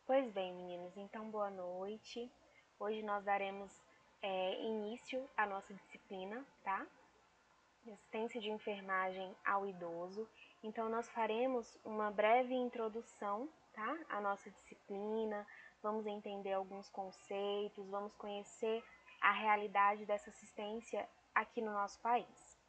Pois bem, meninos, então boa noite. Hoje nós daremos início à nossa disciplina, tá? Assistência de enfermagem ao idoso. Então nós faremos uma breve introdução, tá? À nossa disciplina, vamos entender alguns conceitos, vamos conhecer a realidade dessa assistência aqui no nosso país.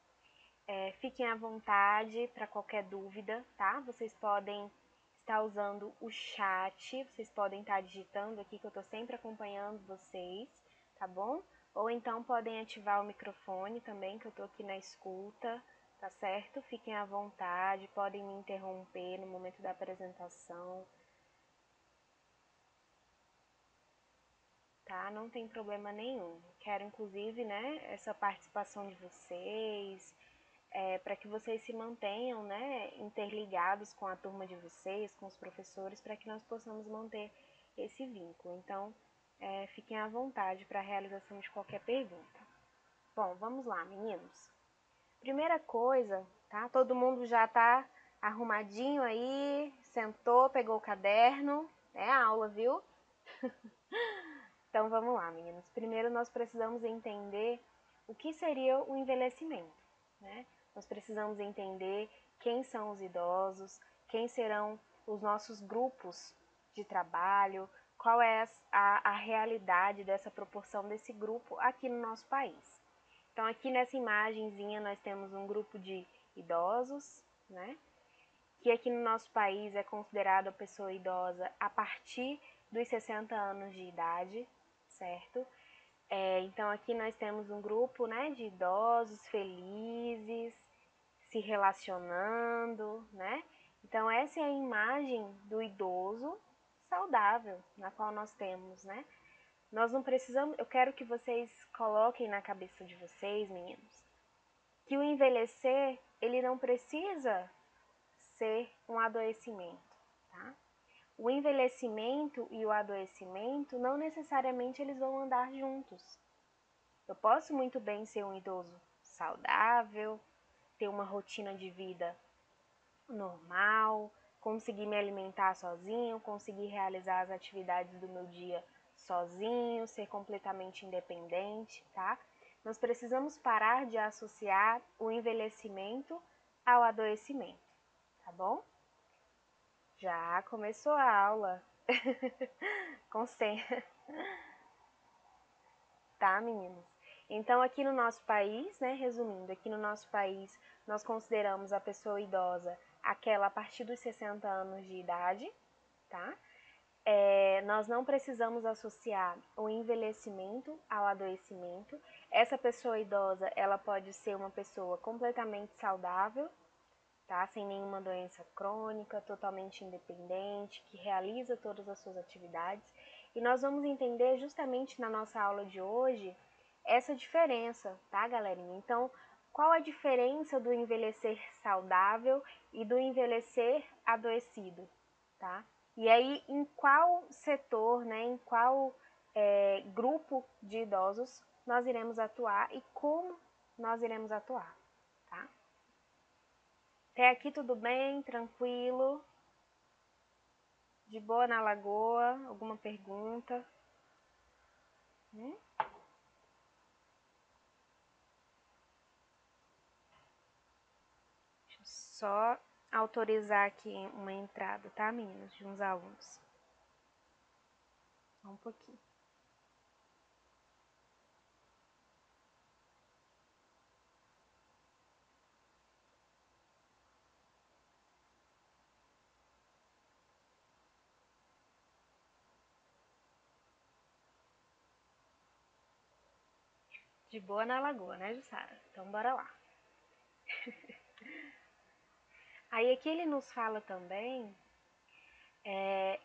Fiquem à vontade para qualquer dúvida, tá? Vocês podem estar usando o chat, vocês podem estar digitando aqui que eu estou sempre acompanhando vocês, tá bom? Ou então podem ativar o microfone também, que eu estou aqui na escuta, tá certo? Fiquem à vontade, podem me interromper no momento da apresentação, tá? Não tem problema nenhum. Quero inclusive, né, essa participação de vocês, para que vocês se mantenham, né, interligados com a turma de vocês, com os professores, para que nós possamos manter esse vínculo. Então, fiquem à vontade para a realização de qualquer pergunta. Bom, vamos lá, meninos. Primeira coisa, tá? Todo mundo já está arrumadinho aí, sentou, pegou o caderno, é a aula, viu? Então, vamos lá, meninos. Primeiro, nós precisamos entender o que seria o envelhecimento, né? Nós precisamos entender quem são os idosos, quem serão os nossos grupos de trabalho, qual é a realidade dessa proporção desse grupo aqui no nosso país. Então, aqui nessa imagenzinha nós temos um grupo de idosos, né? Que aqui no nosso país é considerado a pessoa idosa a partir dos 60 anos de idade, certo? Então, aqui nós temos um grupo, né, de idosos felizes, se relacionando, né? Então, essa é a imagem do idoso saudável na qual nós temos, né? Nós não precisamos, eu quero que vocês coloquem na cabeça de vocês, meninos, que o envelhecer, ele não precisa ser um adoecimento, tá? O envelhecimento e o adoecimento não necessariamente eles vão andar juntos. Eu posso muito bem ser um idoso saudável, ter uma rotina de vida normal, conseguir me alimentar sozinho, conseguir realizar as atividades do meu dia sozinho, ser completamente independente, tá? Nós precisamos parar de associar o envelhecimento ao adoecimento, tá bom? Já começou a aula. Concentra. Tá, meninos? Então, aqui no nosso país, né, resumindo, aqui no nosso país, nós consideramos a pessoa idosa aquela a partir dos 60 anos de idade, tá? Nós não precisamos associar o envelhecimento ao adoecimento. Essa pessoa idosa, ela pode ser uma pessoa completamente saudável, tá? Sem nenhuma doença crônica, totalmente independente, que realiza todas as suas atividades. E nós vamos entender justamente na nossa aula de hoje essa diferença, tá, galerinha? Então, qual a diferença do envelhecer saudável e do envelhecer adoecido, tá? E aí, em qual setor, né, em qual grupo de idosos nós iremos atuar e como nós iremos atuar, tá? Até aqui tudo bem, tranquilo? De boa na lagoa? Alguma pergunta? Deixa eu só autorizar aqui uma entrada, tá, meninas? De uns alunos. Só um pouquinho. De boa na lagoa, né, Jussara? Então, bora lá. Aí aqui ele nos fala também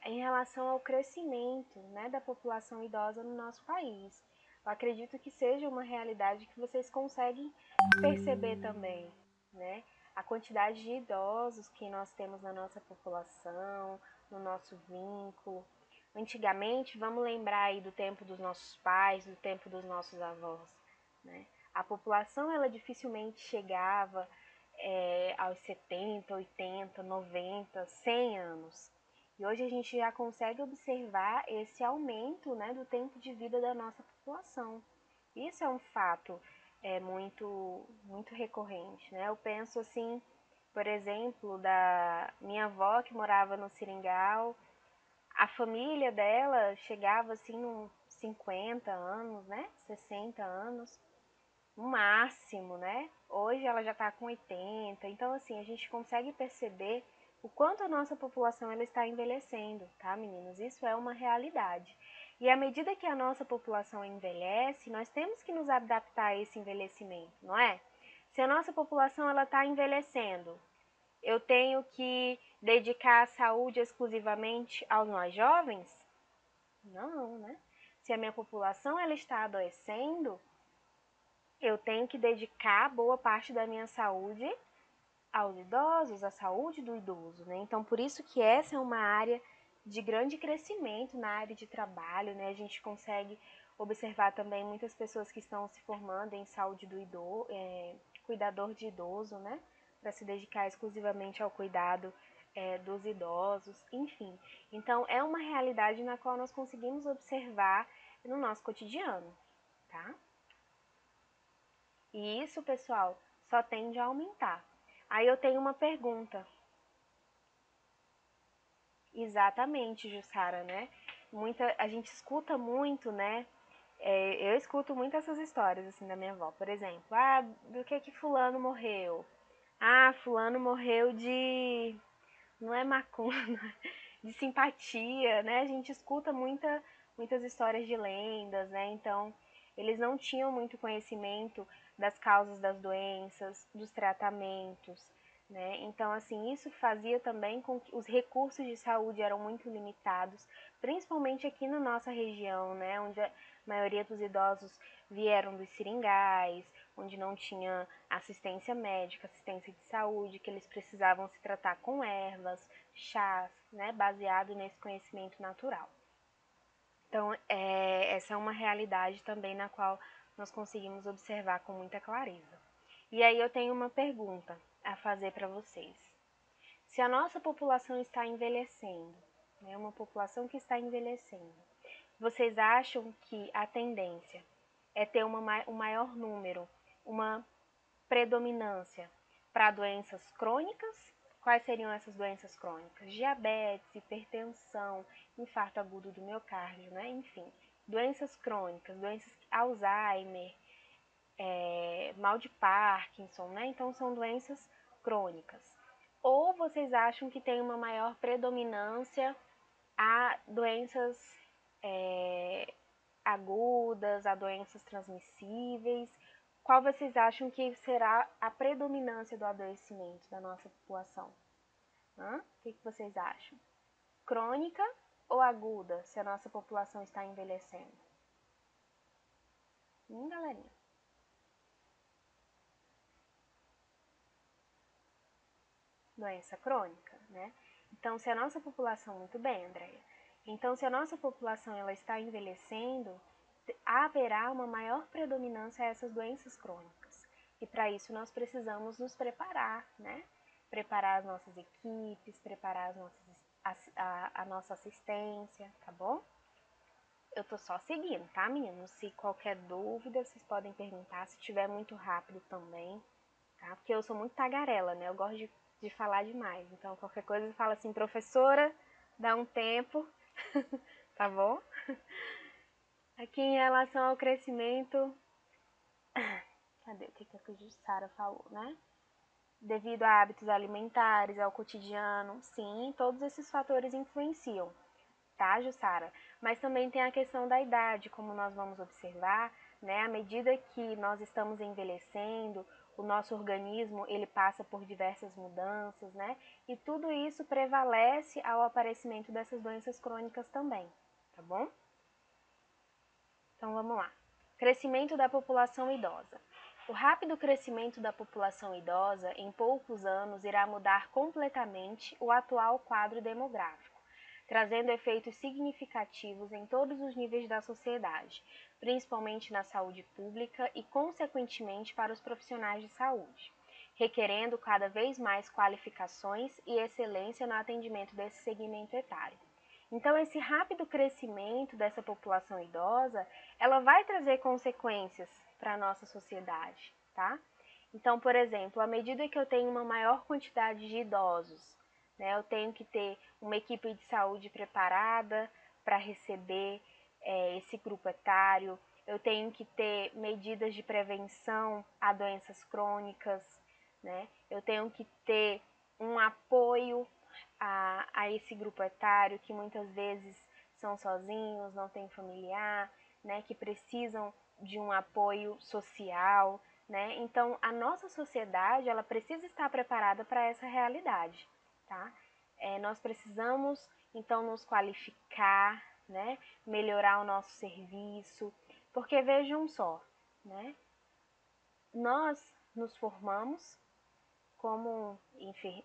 em relação ao crescimento, né, da população idosa no nosso país. Eu acredito que seja uma realidade que vocês conseguem perceber também, né? A quantidade de idosos que nós temos na nossa população, no nosso vínculo. Antigamente, vamos lembrar aí do tempo dos nossos pais, do tempo dos nossos avós, né? A população, ela dificilmente chegava aos 70, 80, 90, 100 anos. E hoje a gente já consegue observar esse aumento, né, do tempo de vida da nossa população. Isso é um fato muito recorrente, né? Eu penso assim, por exemplo, da minha avó que morava no Seringal, a família dela chegava assim nos 50 anos, né? 60 anos, no máximo, né? Hoje ela já está com 80. Então, assim, a gente consegue perceber o quanto a nossa população ela está envelhecendo, tá, meninas? Isso é uma realidade. E à medida que a nossa população envelhece, nós temos que nos adaptar a esse envelhecimento, não é? Se a nossa população ela está envelhecendo, eu tenho que dedicar a saúde exclusivamente aos mais jovens? Não, né? Se a minha população ela está adoecendo, eu tenho que dedicar boa parte da minha saúde aos idosos, à saúde do idoso, né? Então, por isso que essa é uma área de grande crescimento na área de trabalho, né? A gente consegue observar também muitas pessoas que estão se formando em saúde do idoso, cuidador de idoso, né? Para se dedicar exclusivamente ao cuidado dos idosos, enfim. Então, é uma realidade na qual nós conseguimos observar no nosso cotidiano, tá? E isso, pessoal, só tende a aumentar. Aí eu tenho uma pergunta. Exatamente, Jussara, né? A gente escuta muito, né? Eu escuto muito essas histórias, assim, da minha avó. Por exemplo, do que fulano morreu? Fulano morreu de... Não é macumba, de simpatia, né? A gente escuta muitas histórias de lendas, né? Então, eles não tinham muito conhecimento das causas das doenças, dos tratamentos, né? Então, assim, isso fazia também com que os recursos de saúde eram muito limitados, principalmente aqui na nossa região, né? Onde a maioria dos idosos vieram dos seringais, onde não tinha assistência médica, assistência de saúde, que eles precisavam se tratar com ervas, chás, né, baseado nesse conhecimento natural. Então, essa é uma realidade também na qual nós conseguimos observar com muita clareza. E aí eu tenho uma pergunta a fazer para vocês. Se a nossa população está envelhecendo, né, uma população que está envelhecendo, vocês acham que a tendência é ter um maior número, uma predominância para doenças crônicas? Quais seriam essas doenças crônicas? Diabetes, hipertensão, infarto agudo do miocárdio, né? Enfim, doenças crônicas, doenças Alzheimer, mal de Parkinson, né? Então são doenças crônicas. Ou vocês acham que tem uma maior predominância a doenças agudas, a doenças transmissíveis? Qual vocês acham que será a predominância do adoecimento da nossa população? O que vocês acham? Crônica ou aguda, se a nossa população está envelhecendo? Galerinha? Doença crônica, né? Então, se a nossa população... Muito bem, Andréia. Então, se a nossa população ela está envelhecendo, haverá uma maior predominância a essas doenças crônicas. E para isso nós precisamos nos preparar, né? Preparar as nossas equipes, preparar a nossa assistência, tá bom? Eu tô só seguindo, tá, meninos? Se qualquer dúvida, vocês podem perguntar. Se tiver muito rápido também, tá? Porque eu sou muito tagarela, né? Eu gosto de falar demais. Então, qualquer coisa, fala assim, professora, dá um tempo, tá bom? Aqui em relação ao crescimento... Cadê? O que a Jussara falou, né? Devido a hábitos alimentares, ao cotidiano, sim, todos esses fatores influenciam, tá, Jussara? Mas também tem a questão da idade, como nós vamos observar, né? À medida que nós estamos envelhecendo, o nosso organismo, ele passa por diversas mudanças, né? E tudo isso prevalece ao aparecimento dessas doenças crônicas também, tá bom? Então, vamos lá. Crescimento da população idosa. O rápido crescimento da população idosa em poucos anos irá mudar completamente o atual quadro demográfico, trazendo efeitos significativos em todos os níveis da sociedade, principalmente na saúde pública e, consequentemente, para os profissionais de saúde. requerendo cada vez mais qualificações e excelência no atendimento desse segmento etário. Então, esse rápido crescimento dessa população idosa, ela vai trazer consequências para a nossa sociedade, tá? Então, por exemplo, à medida que eu tenho uma maior quantidade de idosos, né, eu tenho que ter uma equipe de saúde preparada para receber esse grupo etário, eu tenho que ter medidas de prevenção a doenças crônicas, né? Eu tenho que ter um apoio a esse grupo etário que muitas vezes são sozinhos, não têm familiar, né? Que precisam de um apoio social, né? Então, a nossa sociedade, ela precisa estar preparada para essa realidade, tá? Nós precisamos, então, nos qualificar, né? Melhorar o nosso serviço, porque vejam só, né? Nós nos formamos como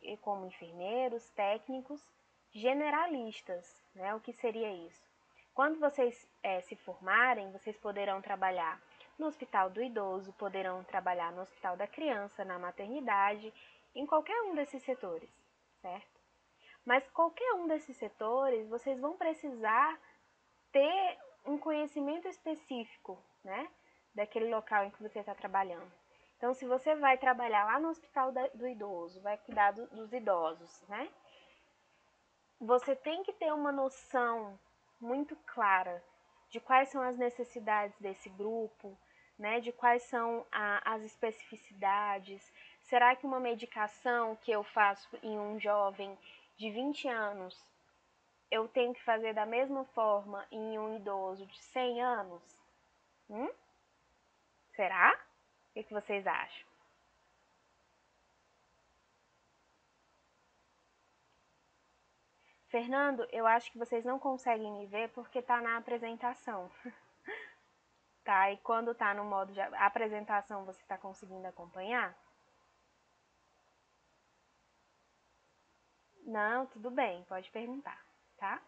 enfermeiros, técnicos, generalistas, né? O que seria isso? Quando vocês se formarem, vocês poderão trabalhar no hospital do idoso, poderão trabalhar no hospital da criança, na maternidade, em qualquer um desses setores, certo? Mas qualquer um desses setores, vocês vão precisar ter um conhecimento específico, né? Daquele local em que você está trabalhando. Então, se você vai trabalhar lá no hospital do idoso, vai cuidar dos idosos, né? Você tem que ter uma noção muito clara de quais são as necessidades desse grupo, né? De quais são as especificidades. Será que uma medicação que eu faço em um jovem de 20 anos, eu tenho que fazer da mesma forma em um idoso de 100 anos? Será? O que vocês acham? Fernando, eu acho que vocês não conseguem me ver porque tá na apresentação. Tá? E quando tá no modo de apresentação, você tá conseguindo acompanhar? Não, tudo bem, pode perguntar, tá?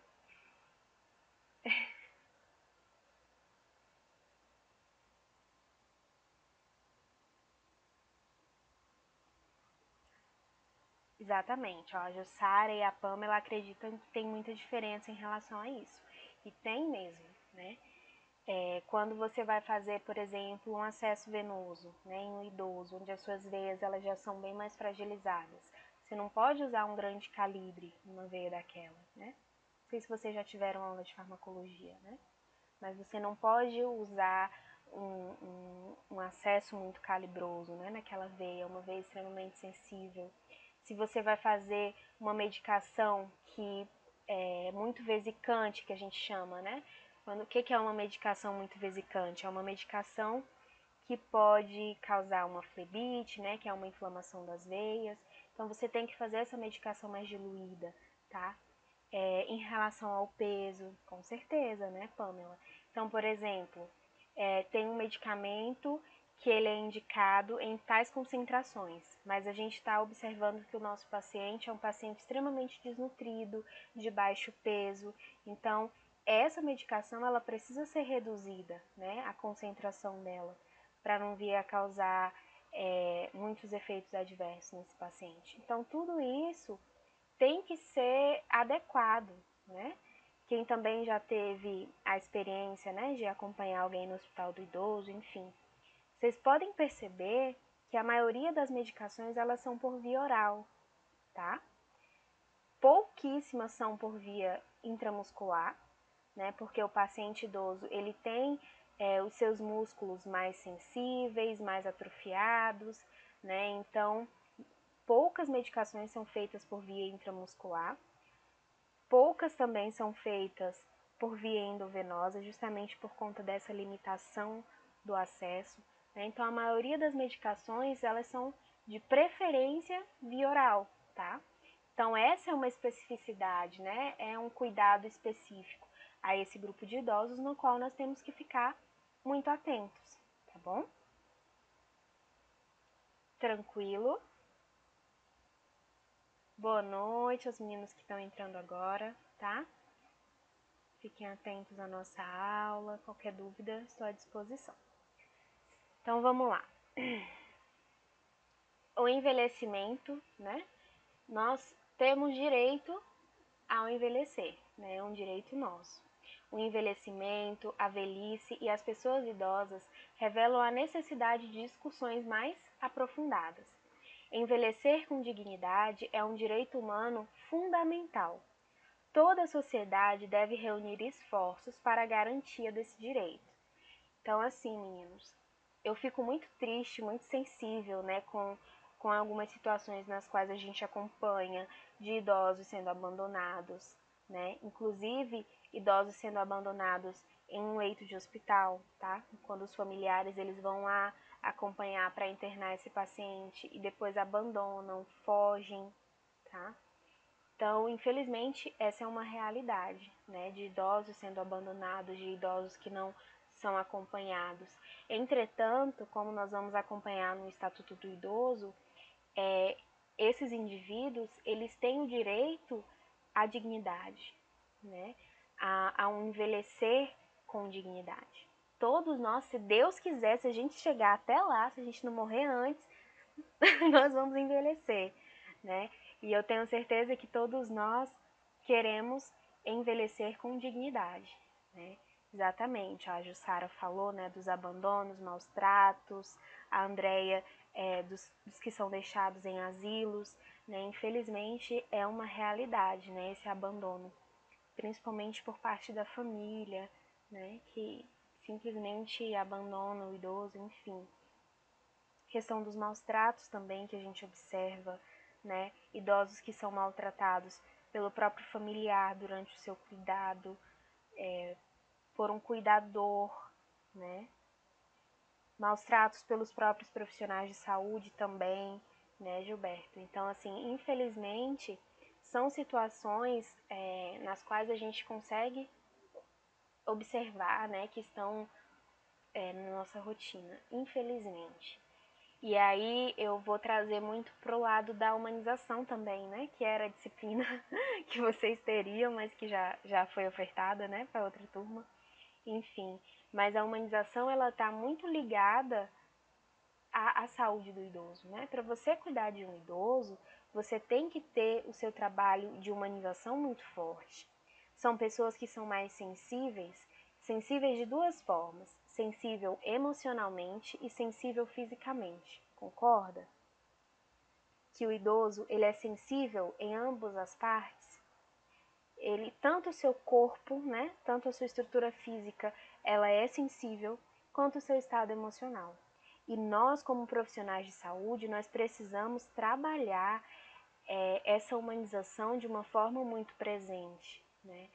Exatamente, ó, a Jussara e a Pamela acreditam que tem muita diferença em relação a isso. E tem mesmo, né? Quando você vai fazer, por exemplo, um acesso venoso, né, em um idoso, onde as suas veias elas já são bem mais fragilizadas, você não pode usar um grande calibre numa veia daquela, né? Não sei se vocês já tiveram aula de farmacologia, né? Mas você não pode usar um acesso muito calibroso, né, naquela veia, uma veia extremamente sensível. Se você vai fazer uma medicação que é muito vesicante, que a gente chama, né? O que é uma medicação muito vesicante? É uma medicação que pode causar uma flebite, né, que é uma inflamação das veias. Então, você tem que fazer essa medicação mais diluída, tá? Em relação ao peso, com certeza, né, Pamela? Então, por exemplo, tem um medicamento que ele é indicado em tais concentrações, mas a gente está observando que o nosso paciente é um paciente extremamente desnutrido, de baixo peso, então essa medicação ela precisa ser reduzida, né, a concentração dela, para não vir a causar muitos efeitos adversos nesse paciente. Então tudo isso tem que ser adequado, né? Quem também já teve a experiência, né, de acompanhar alguém no hospital do idoso, enfim, vocês podem perceber que a maioria das medicações elas são por via oral, tá? Pouquíssimas são por via intramuscular, né? Porque o paciente idoso ele tem os seus músculos mais sensíveis, mais atrofiados, né? Então, poucas medicações são feitas por via intramuscular. Poucas também são feitas por via endovenosa, justamente por conta dessa limitação do acesso, né? Então, a maioria das medicações, elas são de preferência via oral, tá? Então, essa é uma especificidade, né? É um cuidado específico a esse grupo de idosos, no qual nós temos que ficar muito atentos, tá bom? Tranquilo? Boa noite aos meninos que estão entrando agora, tá? Fiquem atentos à nossa aula, qualquer dúvida, estou à disposição. Então, vamos lá. o envelhecimento, né? Nós temos direito ao envelhecer, né? É um direito nosso. O envelhecimento, a velhice e as pessoas idosas revelam a necessidade de discussões mais aprofundadas. Envelhecer com dignidade é um direito humano fundamental. Toda a sociedade deve reunir esforços para a garantia desse direito. Então, assim, meninos, eu fico muito triste, muito sensível, né, com algumas situações nas quais a gente acompanha de idosos sendo abandonados, né, inclusive idosos sendo abandonados em um leito de hospital, tá? Quando os familiares eles vão lá acompanhar para internar esse paciente e depois abandonam, fogem, tá? Então, infelizmente, essa é uma realidade, né, de idosos sendo abandonados, de idosos que não são acompanhados. Entretanto, como nós vamos acompanhar no Estatuto do Idoso, esses indivíduos, eles têm o direito à dignidade, né, a um envelhecer com dignidade. Todos nós, se Deus quiser, se a gente chegar até lá, se a gente não morrer antes, nós vamos envelhecer, né? E eu tenho certeza que todos nós queremos envelhecer com dignidade, né? Exatamente, a Jussara falou, né, dos abandonos, maus tratos, a Andrea dos que são deixados em asilos, né? Infelizmente é uma realidade, né, esse abandono, principalmente por parte da família, né, que simplesmente abandona o idoso, enfim. Questão dos maus tratos também que a gente observa, né? Idosos que são maltratados pelo próprio familiar durante o seu cuidado, por um cuidador, né? Maus tratos pelos próprios profissionais de saúde também, né, Gilberto? Então, assim, infelizmente, são situações nas quais a gente consegue observar, né, que estão na nossa rotina, infelizmente. E aí eu vou trazer muito pro lado da humanização também, né? Que era a disciplina que vocês teriam, mas que já foi ofertada, né, para outra turma. Enfim, mas a humanização ela tá muito ligada à saúde do idoso, né? Para você cuidar de um idoso, você tem que ter o seu trabalho de humanização muito forte. São pessoas que são mais sensíveis de duas formas, sensível emocionalmente e sensível fisicamente. Concorda? Que o idoso ele é sensível em ambas as partes. Ele tanto o seu corpo, né, tanto a sua estrutura física, ela é sensível, quanto o seu estado emocional. E nós, como profissionais de saúde, nós precisamos trabalhar essa humanização de uma forma muito presente, né?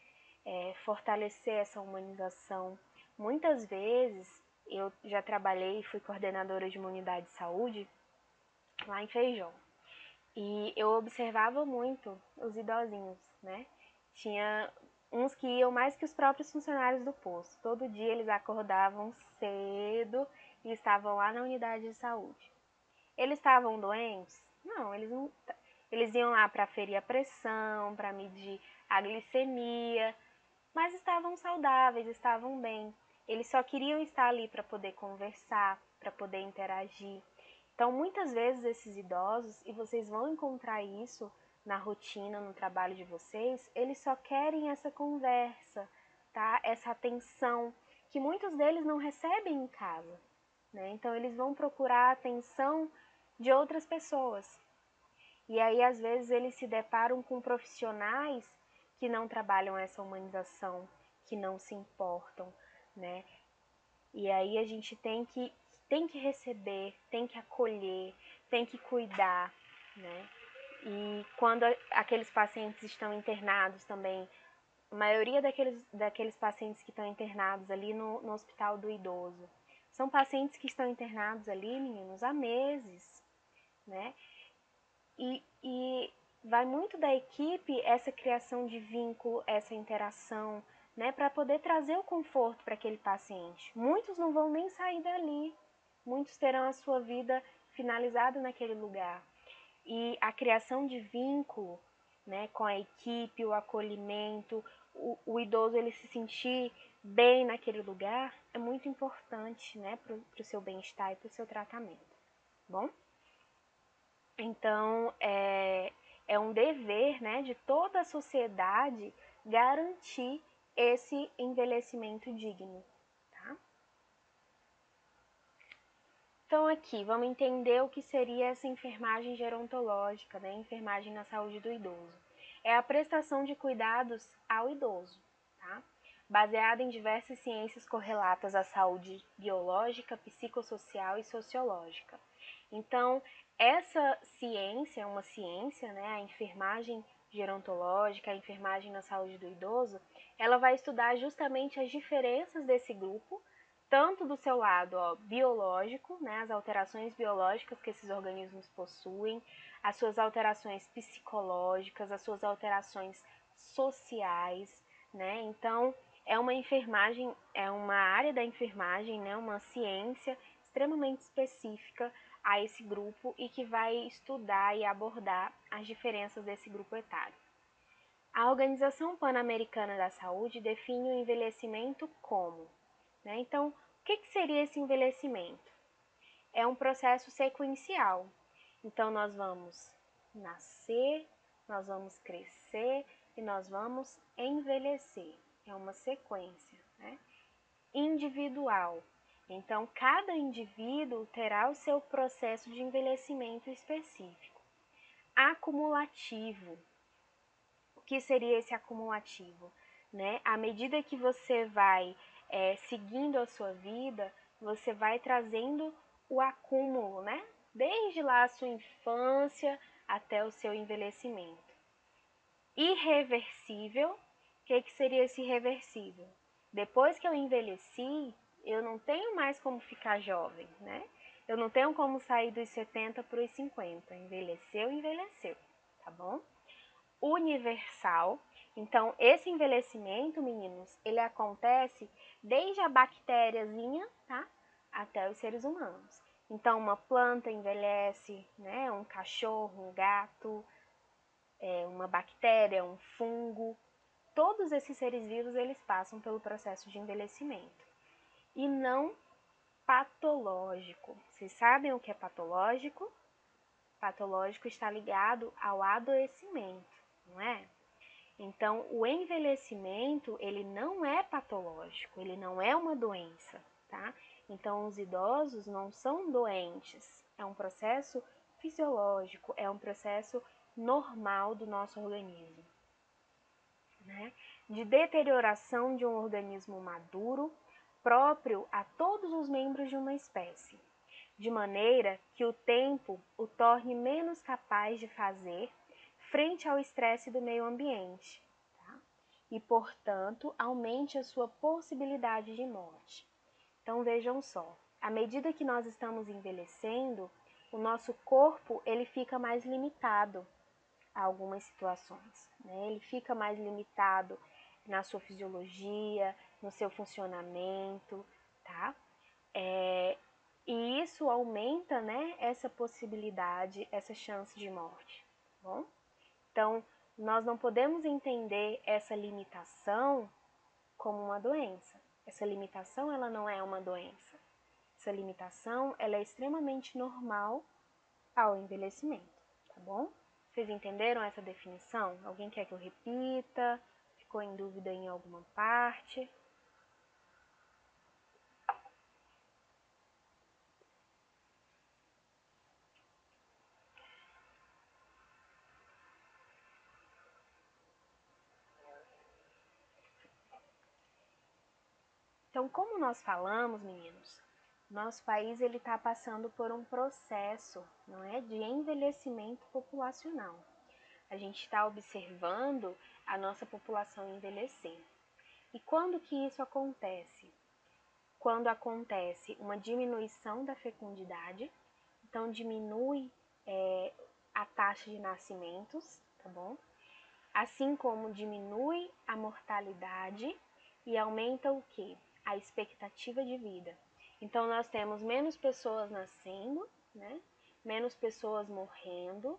Fortalecer essa humanização. Muitas vezes, eu já trabalhei e fui coordenadora de uma unidade de saúde lá em Feijão. E eu observava muito os idosinhos, né? Tinha uns que iam mais que os próprios funcionários do posto. Todo dia eles acordavam cedo e estavam lá na unidade de saúde. Eles estavam doentes? Não, eles não. Eles iam lá para ferir a pressão, para medir a glicemia, mas estavam saudáveis, estavam bem. Eles só queriam estar ali para poder conversar, para poder interagir. Então, muitas vezes esses idosos, e vocês vão encontrar isso na rotina, no trabalho de vocês, eles só querem essa conversa, tá? Essa atenção que muitos deles não recebem em casa, né? Então, eles vão procurar a atenção de outras pessoas. E aí, às vezes, eles se deparam com profissionais que não trabalham essa humanização, que não se importam, né? E aí a gente tem que receber, tem que acolher, tem que cuidar, né? E quando aqueles pacientes estão internados também, a maioria daqueles pacientes que estão internados ali no hospital do idoso, são pacientes que estão internados ali, meninos, há meses, né? E vai muito da equipe essa criação de vínculo, essa interação, né, para poder trazer o conforto para aquele paciente. Muitos não vão nem sair dali, muitos terão a sua vida finalizada naquele lugar. E a criação de vínculo, né, com a equipe, o acolhimento, o idoso ele se sentir bem naquele lugar é muito importante, né, para o seu bem-estar e para o seu tratamento. Bom? Então, é um dever, né, de toda a sociedade garantir esse envelhecimento digno, tá? Então, aqui, vamos entender o que seria essa enfermagem gerontológica, né, enfermagem na saúde do idoso. É a prestação de cuidados ao idoso, tá? Baseada em diversas ciências correlatas à saúde biológica, psicossocial e sociológica. Então, essa ciência é uma ciência, né, a enfermagem gerontológica, a enfermagem na saúde do idoso, ela vai estudar justamente as diferenças desse grupo, tanto do seu lado biológico, né, as alterações biológicas que esses organismos possuem, as suas alterações psicológicas, as suas alterações sociais, né? Então, é uma enfermagem, é uma área da enfermagem, né, uma ciência extremamente específica a esse grupo e que vai estudar e abordar as diferenças desse grupo etário. A Organização Pan-Americana da Saúde define o envelhecimento como, né? Então, o que seria esse envelhecimento? É um processo sequencial. Então, nós vamos nascer, nós vamos crescer e nós vamos envelhecer. É uma sequência, né? Individual. Então, cada indivíduo terá o seu processo de envelhecimento específico. Acumulativo. O que seria esse acumulativo? Né? À medida que você vai seguindo a sua vida, você vai trazendo o acúmulo, né? Desde lá a sua infância até o seu envelhecimento. Irreversível. O que seria esse irreversível? Depois que eu envelheci, eu não tenho mais como ficar jovem, né? Eu não tenho como sair dos 70 para os 50. Envelheceu, envelheceu, tá bom? Universal. Então, esse envelhecimento, meninos, ele acontece desde a bactériazinha, tá? Até os seres humanos. Então, uma planta envelhece, né? Um cachorro, um gato, uma bactéria, um fungo. Todos esses seres vivos, eles passam pelo processo de envelhecimento. E não patológico. Vocês sabem o que é patológico? Patológico está ligado ao adoecimento, não é? Então, o envelhecimento, ele não é patológico, ele não é uma doença, tá? Então, os idosos não são doentes, é um processo fisiológico, é um processo normal do nosso organismo, né? De deterioração de um organismo maduro, próprio a todos os membros de uma espécie, de maneira que o tempo o torne menos capaz de fazer frente ao estresse do meio ambiente, tá? E, portanto, aumente a sua possibilidade de morte. Então, vejam só, à medida que nós estamos envelhecendo, o nosso corpo ele fica mais limitado a algumas situações, né? Ele fica mais limitado na sua fisiologia, no seu funcionamento, tá? E isso aumenta, né, essa possibilidade, essa chance de morte, tá bom? Então, nós não podemos entender essa limitação como uma doença. Essa limitação, ela não é uma doença. Essa limitação, ela é extremamente normal ao envelhecimento, tá bom? Vocês entenderam essa definição? Alguém quer que eu repita? Ficou em dúvida em alguma parte? Então, como nós falamos, meninos, nosso país ele está passando por um processo, não é, de envelhecimento populacional. A gente está observando a nossa população envelhecer. E quando que isso acontece? Quando acontece uma diminuição da fecundidade, então diminui a taxa de nascimentos, tá bom? Assim como diminui a mortalidade e aumenta o quê? A expectativa de vida. Então, nós temos menos pessoas nascendo, né? Menos pessoas morrendo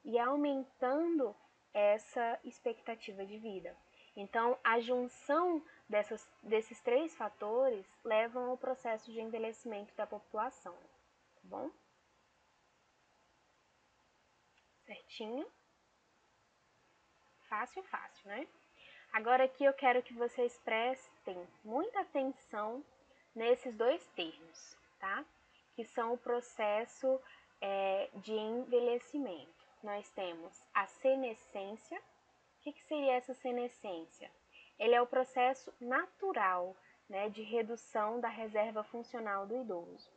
e aumentando essa expectativa de vida. Então, a junção desses três fatores levam ao processo de envelhecimento da população, tá bom? Certinho? Fácil, fácil, né? Agora aqui eu quero que vocês prestem muita atenção nesses dois termos, tá? Que são o processo de envelhecimento. Nós temos a senescência. O que seria essa senescência? Ele é o processo natural, né, de redução da reserva funcional do idoso.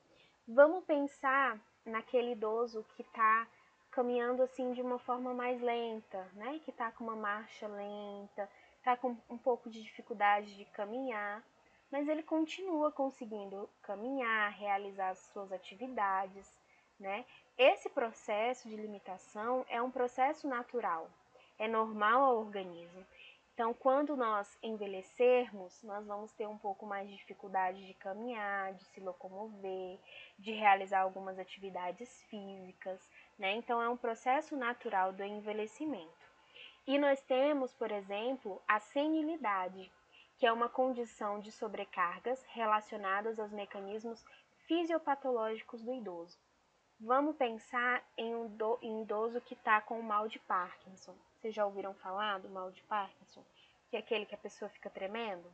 Vamos pensar naquele idoso que está caminhando assim de uma forma mais lenta, né, que está com uma marcha lenta, está com um pouco de dificuldade de caminhar, mas ele continua conseguindo caminhar, realizar as suas atividades, né? Esse processo de limitação é um processo natural, é normal ao organismo. Então, quando nós envelhecermos, nós vamos ter um pouco mais de dificuldade de caminhar, de se locomover, de realizar algumas atividades físicas, né? Então, é um processo natural do envelhecimento. E nós temos, por exemplo, a senilidade, que é uma condição de sobrecargas relacionadas aos mecanismos fisiopatológicos do idoso. Vamos pensar em um idoso que está com o mal de Parkinson. Vocês já ouviram falar do mal de Parkinson? Que é aquele que a pessoa fica tremendo,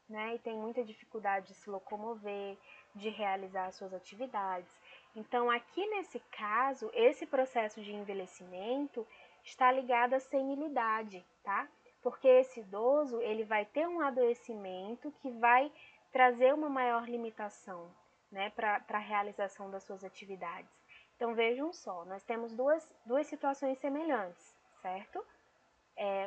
né? E tem muita dificuldade de se locomover, de realizar as suas atividades. Então, aqui nesse caso, esse processo de envelhecimento está ligado à senilidade, tá? Porque esse idoso, ele vai ter um adoecimento que vai trazer uma maior limitação, né, para a realização das suas atividades. Então, vejam só, nós temos duas situações semelhantes, certo?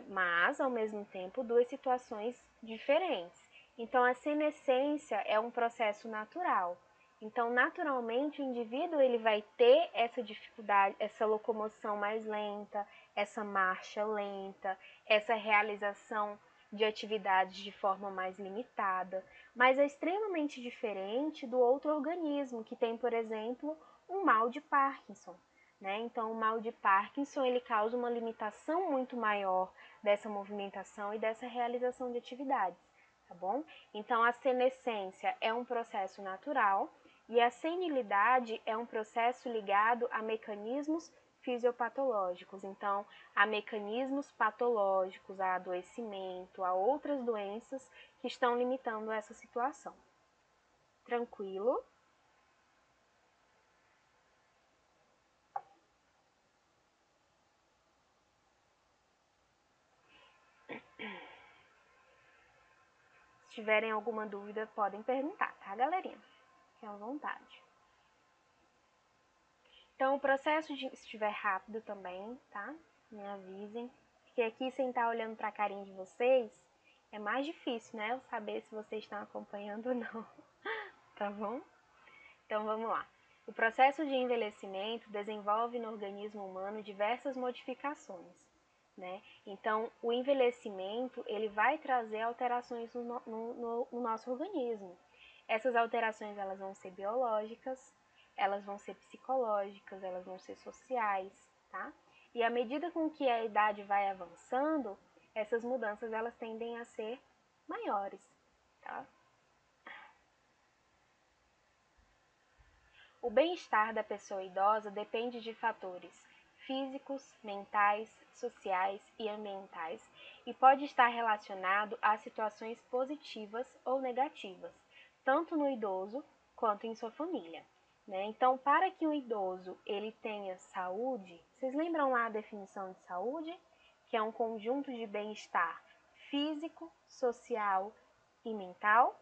Mas, ao mesmo tempo, duas situações diferentes. Então, a senescência é um processo natural. Então, naturalmente, o indivíduo ele vai ter essa dificuldade, essa locomoção mais lenta, essa marcha lenta, essa realização de atividades de forma mais limitada, mas é extremamente diferente do outro organismo que tem, por exemplo, um mal de Parkinson, né? Então, o mal de Parkinson ele causa uma limitação muito maior dessa movimentação e dessa realização de atividades, tá bom? Então, a senescência é um processo natural e a senilidade é um processo ligado a mecanismos fisiopatológicos. Então, há mecanismos patológicos, há adoecimento, há outras doenças que estão limitando essa situação. Tranquilo? Se tiverem alguma dúvida, podem perguntar, tá, galerinha? Fiquem à vontade. Então, o processo, se estiver rápido também, tá? Me avisem. Porque aqui, sem estar olhando para a carinha de vocês, é mais difícil, né? Eu saber se vocês estão acompanhando ou não. Tá bom? Então, vamos lá. O processo de envelhecimento desenvolve no organismo humano diversas modificações, né? Então, o envelhecimento, ele vai trazer alterações no nosso organismo. Essas alterações, elas vão ser biológicas, elas vão ser psicológicas, elas vão ser sociais, tá? E à medida com que a idade vai avançando, essas mudanças, elas tendem a ser maiores, tá? O bem-estar da pessoa idosa depende de fatores físicos, mentais, sociais e ambientais e pode estar relacionado a situações positivas ou negativas, tanto no idoso quanto em sua família, né? Então, para que o idoso ele tenha saúde, vocês lembram lá a definição de saúde? Que é um conjunto de bem-estar físico, social e mental,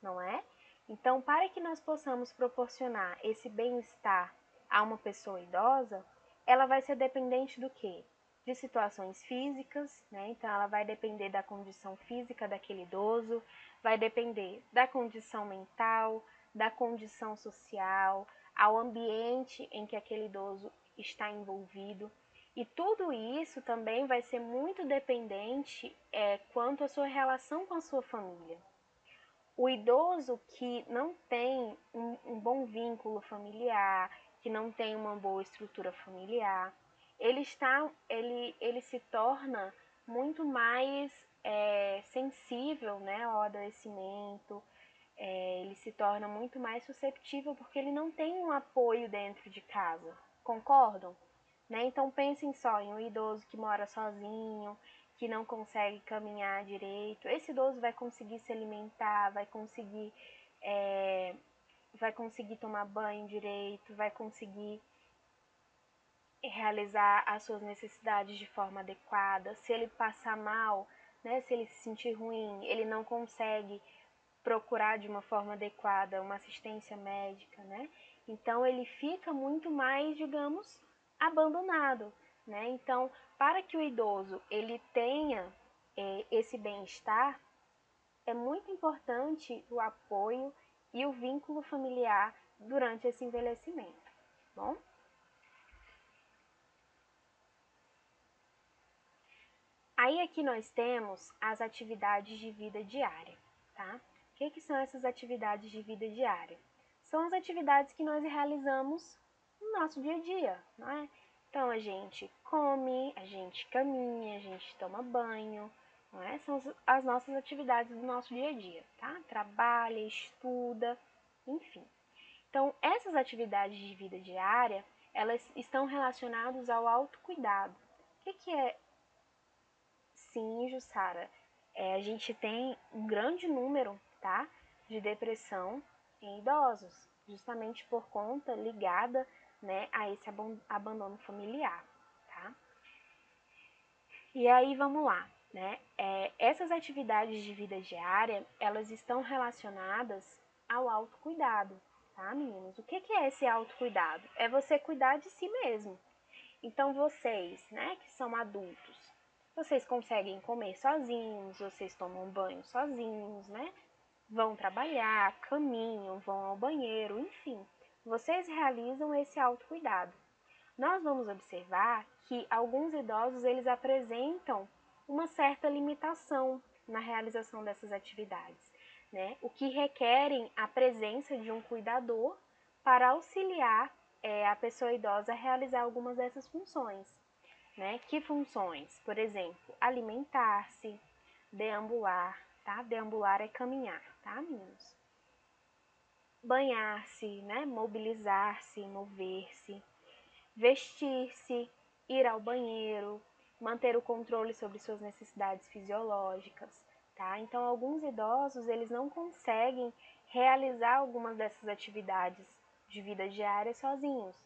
não é? Então, para que nós possamos proporcionar esse bem-estar a uma pessoa idosa, ela vai ser dependente do quê? De situações físicas, né? Então, ela vai depender da condição física daquele idoso, vai depender da condição mental, da condição social, ao ambiente em que aquele idoso está envolvido. E tudo isso também vai ser muito dependente quanto à sua relação com a sua família. O idoso que não tem um bom vínculo familiar, que não tem uma boa estrutura familiar, ele se torna muito mais sensível, né, ao adoecimento, ele se torna muito mais susceptível porque ele não tem um apoio dentro de casa. Concordam? né? Então pensem só em um idoso que mora sozinho, que não consegue caminhar direito. Esse idoso vai conseguir se alimentar, vai conseguir tomar banho direito, vai conseguir realizar as suas necessidades de forma adequada. Se ele passar mal, né, se ele se sentir ruim, ele não consegue procurar de uma forma adequada uma assistência médica, né? Então ele fica muito mais, digamos, abandonado, né? Então, para que o idoso ele tenha esse bem-estar, é muito importante o apoio e o vínculo familiar durante esse envelhecimento, tá bom? Aí aqui nós temos as atividades de vida diária, tá? O que são essas atividades de vida diária? São as atividades que nós realizamos no nosso dia a dia, não é? Então a gente come, a gente caminha, a gente toma banho, não é? São as nossas atividades do nosso dia a dia, tá? Trabalha, estuda, enfim. Então essas atividades de vida diária, elas estão relacionadas ao autocuidado. O que é? Sim, Jussara, a gente tem um grande número, tá, de depressão em idosos, justamente por conta ligada, né, a esse abandono familiar, tá? E aí vamos lá, né? Essas atividades de vida diária, elas estão relacionadas ao autocuidado, tá, meninos? O que é esse autocuidado? É você cuidar de si mesmo. Então vocês, né, que são adultos, vocês conseguem comer sozinhos, vocês tomam banho sozinhos, né? Vão trabalhar, caminham, vão ao banheiro, enfim. Vocês realizam esse autocuidado. Nós vamos observar que alguns idosos eles apresentam uma certa limitação na realização dessas atividades, né? O que requerem a presença de um cuidador para auxiliar a pessoa idosa a realizar algumas dessas funções, né? Que funções? Por exemplo, alimentar-se, deambular, tá? Deambular é caminhar, tá, meninos? Banhar-se, né? Mobilizar-se, mover-se, vestir-se, ir ao banheiro, manter o controle sobre suas necessidades fisiológicas, tá? Então, alguns idosos, eles não conseguem realizar algumas dessas atividades de vida diária sozinhos.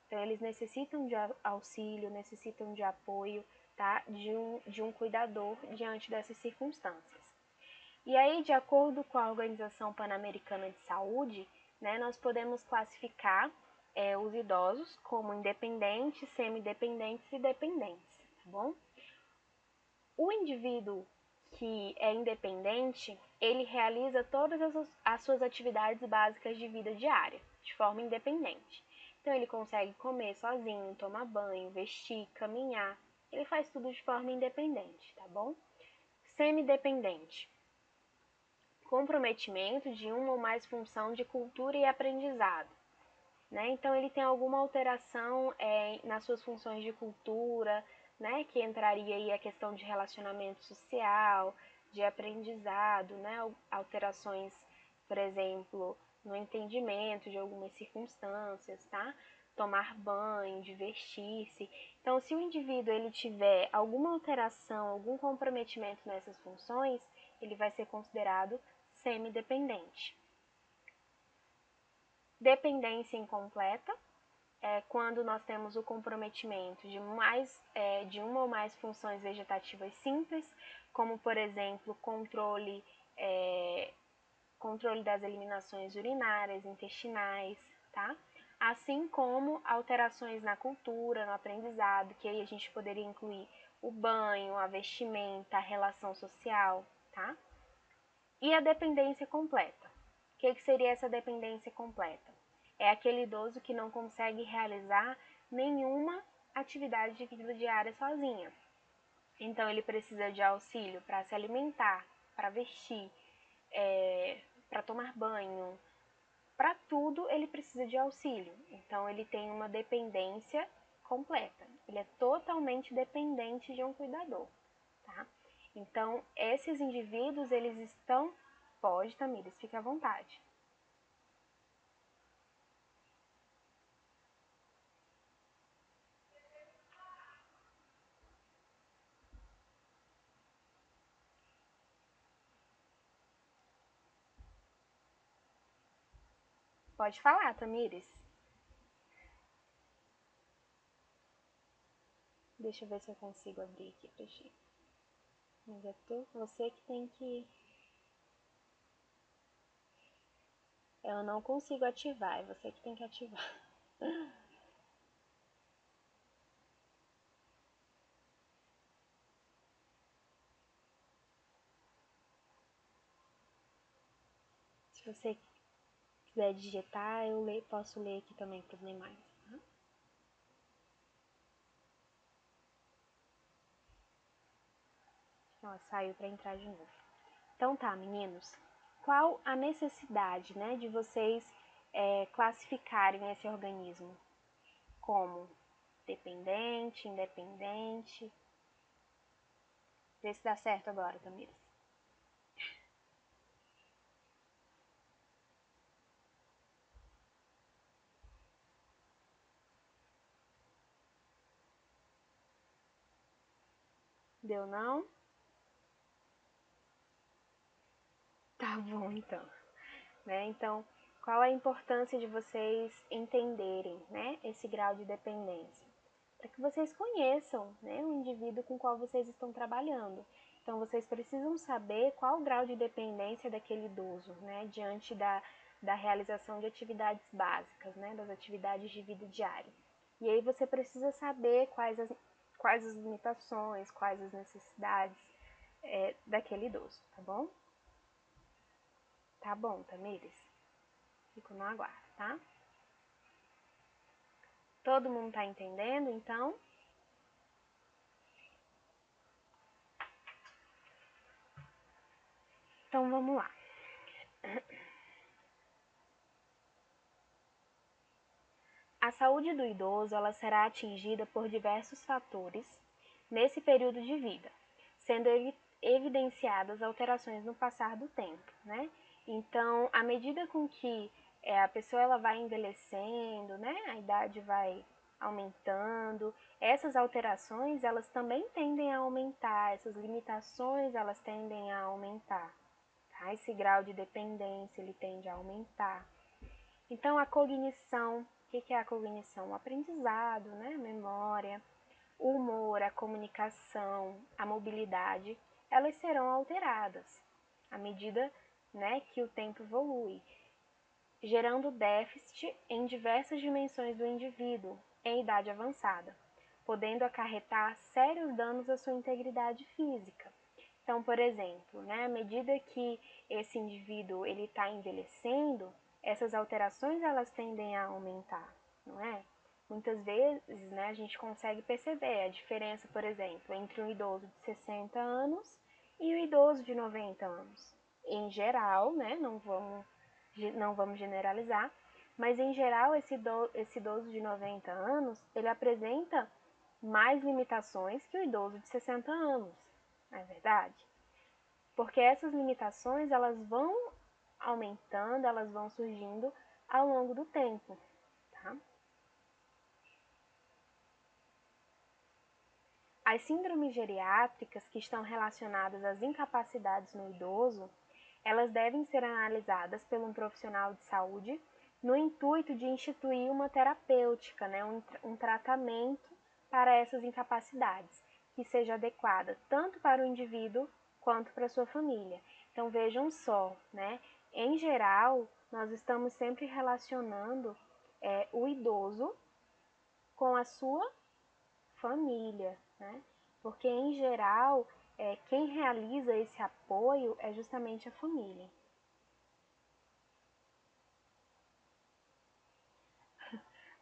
Então, eles necessitam de auxílio, necessitam de apoio, tá? De um cuidador diante dessas circunstâncias. E aí, de acordo com a Organização Pan-Americana de Saúde, né, nós podemos classificar os idosos como independentes, semidependentes e dependentes, tá bom? O indivíduo que é independente, ele realiza todas as suas atividades básicas de vida diária, de forma independente. Então, ele consegue comer sozinho, tomar banho, vestir, caminhar, ele faz tudo de forma independente, tá bom? Semidependente, comprometimento de uma ou mais função de cultura e aprendizado, né? Então ele tem alguma alteração nas suas funções de cultura, né? Que entraria aí a questão de relacionamento social, de aprendizado, né? Alterações, por exemplo, no entendimento de algumas circunstâncias, tá? Tomar banho, divertir-se. Então, se o indivíduo ele tiver alguma alteração, algum comprometimento nessas funções, ele vai ser considerado semidependente. Dependência incompleta é quando nós temos o comprometimento de uma ou mais funções vegetativas simples, como por exemplo controle das eliminações urinárias, intestinais, tá? Assim como alterações na cultura, no aprendizado, que aí a gente poderia incluir o banho, a vestimenta, a relação social, tá? E a dependência completa. O que seria essa dependência completa? É aquele idoso que não consegue realizar nenhuma atividade de vida diária sozinha. Então, ele precisa de auxílio para se alimentar, para vestir, para tomar banho. Para tudo, ele precisa de auxílio. Então, ele tem uma dependência completa. Ele é totalmente dependente de um cuidador, tá? Então, esses indivíduos, eles estão... Pode, Tamires, fique à vontade. Pode falar, Tamires. Deixa eu ver se eu consigo abrir aqui pra ti. Mas é você que tem que... Eu não consigo ativar, é você que tem que ativar. Se você quiser digitar, eu posso ler aqui também para os demais. Tá? Ela saiu para entrar de novo. Então tá, meninos. Qual a necessidade, né, de vocês classificarem esse organismo como dependente, independente? Vê se dá certo agora, Tamires. Deu não? Tá bom, então. Né? Então, qual a importância de vocês entenderem, né, esse grau de dependência? Para que vocês conheçam, né, o indivíduo com o qual vocês estão trabalhando. Então, vocês precisam saber qual o grau de dependência daquele idoso, né, diante da realização de atividades básicas, né, das atividades de vida diária. E aí você precisa saber quais as limitações, quais as necessidades daquele idoso, tá bom? Tá bom, Tamires? Fico no aguardo, tá? Todo mundo tá entendendo, então? Então vamos lá. A saúde do idoso ela será atingida por diversos fatores nesse período de vida, sendo evidenciadas alterações no passar do tempo, né? Então, à medida com que a pessoa ela vai envelhecendo, né? A idade vai aumentando, essas alterações elas também tendem a aumentar, essas limitações elas tendem a aumentar, tá? Esse grau de dependência ele tende a aumentar. Então, a cognição, o que é a cognição? O aprendizado, né? A memória, o humor, a comunicação, a mobilidade, elas serão alteradas à medida, né, que o tempo evolui, gerando déficit em diversas dimensões do indivíduo em idade avançada, podendo acarretar sérios danos à sua integridade física. Então, por exemplo, né, à medida que esse indivíduo ele está envelhecendo, essas alterações elas tendem a aumentar, não é? Muitas vezes, né, a gente consegue perceber a diferença, por exemplo, entre um idoso de 60 anos e um idoso de 90 anos. Em geral, né, não vamos generalizar, mas em geral esse idoso de 90 anos, ele apresenta mais limitações que o idoso de 60 anos, não é verdade? Porque essas limitações, elas vão aumentando, elas vão surgindo ao longo do tempo, tá? As síndromes geriátricas que estão relacionadas às incapacidades no idoso, elas devem ser analisadas por um profissional de saúde no intuito de instituir uma terapêutica, né, um tratamento para essas incapacidades, que seja adequada tanto para o indivíduo quanto para a sua família. Então vejam só, né, em geral, nós estamos sempre relacionando o idoso com a sua família, né? Porque em geral, quem realiza esse apoio é justamente a família.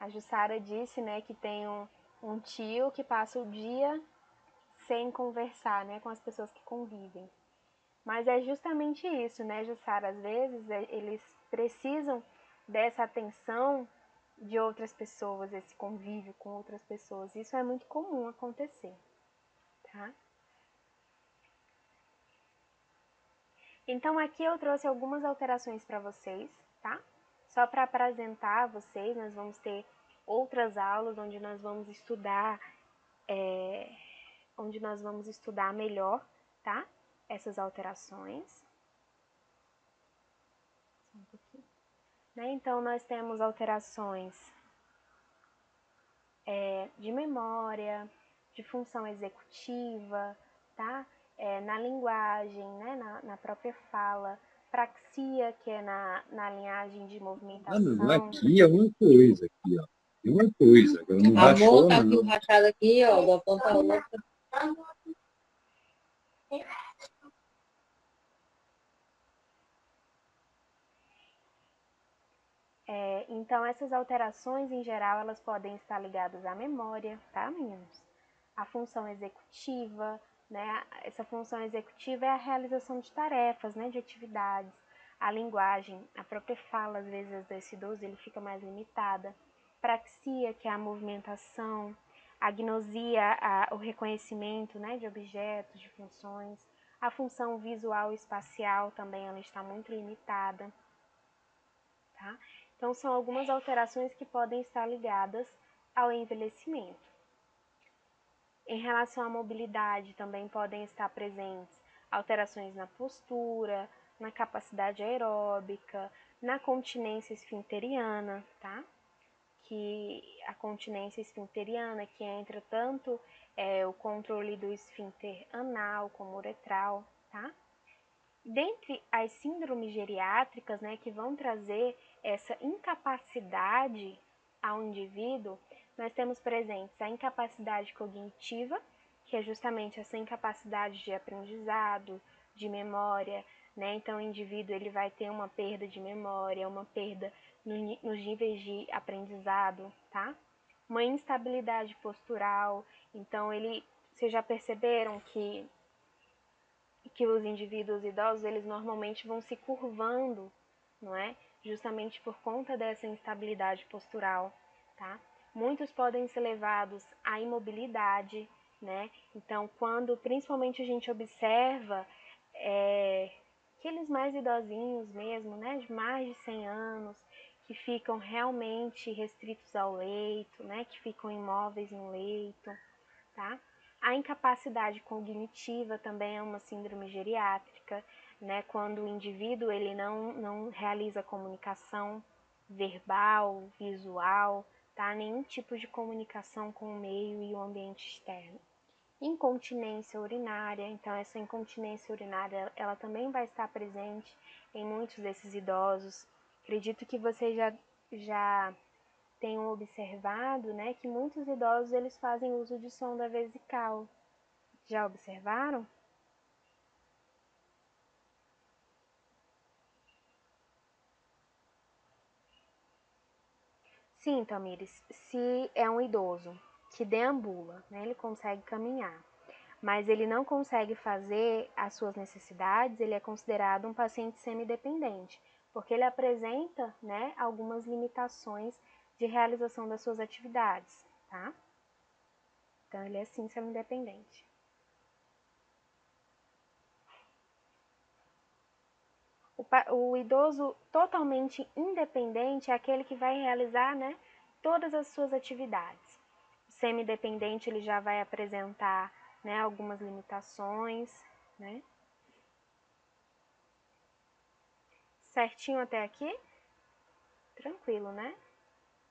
A Jussara disse, né, que tem um tio que passa o dia sem conversar, né, com as pessoas que convivem. Mas é justamente isso, né, Jussara? Às vezes eles precisam dessa atenção de outras pessoas, esse convívio com outras pessoas. Isso é muito comum acontecer, tá? Então aqui eu trouxe algumas alterações para vocês, tá? Só para apresentar a vocês, nós vamos ter outras aulas onde nós vamos estudar, melhor, tá? Essas alterações. Só um pouquinho. né? Então, nós temos alterações de memória, de função executiva, tá? Na linguagem, né? Na própria fala, praxia, que é na linhagem de Ah, não, movimentação. aqui é uma coisa, aqui, ó. É uma coisa, agora não Amor, baixou, tá aqui o não. rachado aqui, ó, da ponta a outra. Então, essas alterações, em geral, elas podem estar ligadas à memória, tá, meninos? A função executiva, né? Essa função executiva é a realização de tarefas, né? De atividades. A linguagem, a própria fala, às vezes, desse idoso, ele fica mais limitada. Praxia, que é a movimentação. A gnosia, o reconhecimento, né? De objetos, de funções. A função visual e espacial também, ela está muito limitada, tá? Então, são algumas alterações que podem estar ligadas ao envelhecimento. Em relação à mobilidade, também podem estar presentes alterações na postura, na capacidade aeróbica, na continência esfinteriana, tá? Que a continência esfinteriana, que entra tanto o controle do esfíncter anal como uretral, tá? Dentre as síndromes geriátricas, né, que vão trazer essa incapacidade ao indivíduo, nós temos presentes a incapacidade cognitiva, que é justamente essa incapacidade de aprendizado, de memória, né? Então, o indivíduo ele vai ter uma perda de memória, uma perda nos níveis de aprendizado, tá? Uma instabilidade postural. Então, vocês já perceberam que os indivíduos idosos, eles normalmente vão se curvando, não é? Justamente por conta dessa instabilidade postural, tá? Muitos podem ser levados à imobilidade, né? Então, quando principalmente a gente observa aqueles mais idosinhos mesmo, né? De mais de 100 anos, que ficam realmente restritos ao leito, né? Que ficam imóveis no leito, tá? A incapacidade cognitiva também é uma síndrome geriátrica, né? Quando o indivíduo ele não realiza comunicação verbal, visual, tá? Nenhum tipo de comunicação com o meio e o ambiente externo. Incontinência urinária, então essa incontinência urinária ela também vai estar presente em muitos desses idosos. Acredito que vocês já tenham observado, né, que muitos idosos eles fazem uso de sonda vesical. Já observaram? Sim, Tamires, se é um idoso que deambula, né, ele consegue caminhar, mas ele não consegue fazer as suas necessidades, ele é considerado um paciente semidependente, porque ele apresenta, né, algumas limitações de realização das suas atividades, tá? Então, ele é sim semidependente. O idoso totalmente independente é aquele que vai realizar, né, todas as suas atividades. O semidependente ele já vai apresentar, né, algumas limitações, né? Certinho até aqui? Tranquilo, né?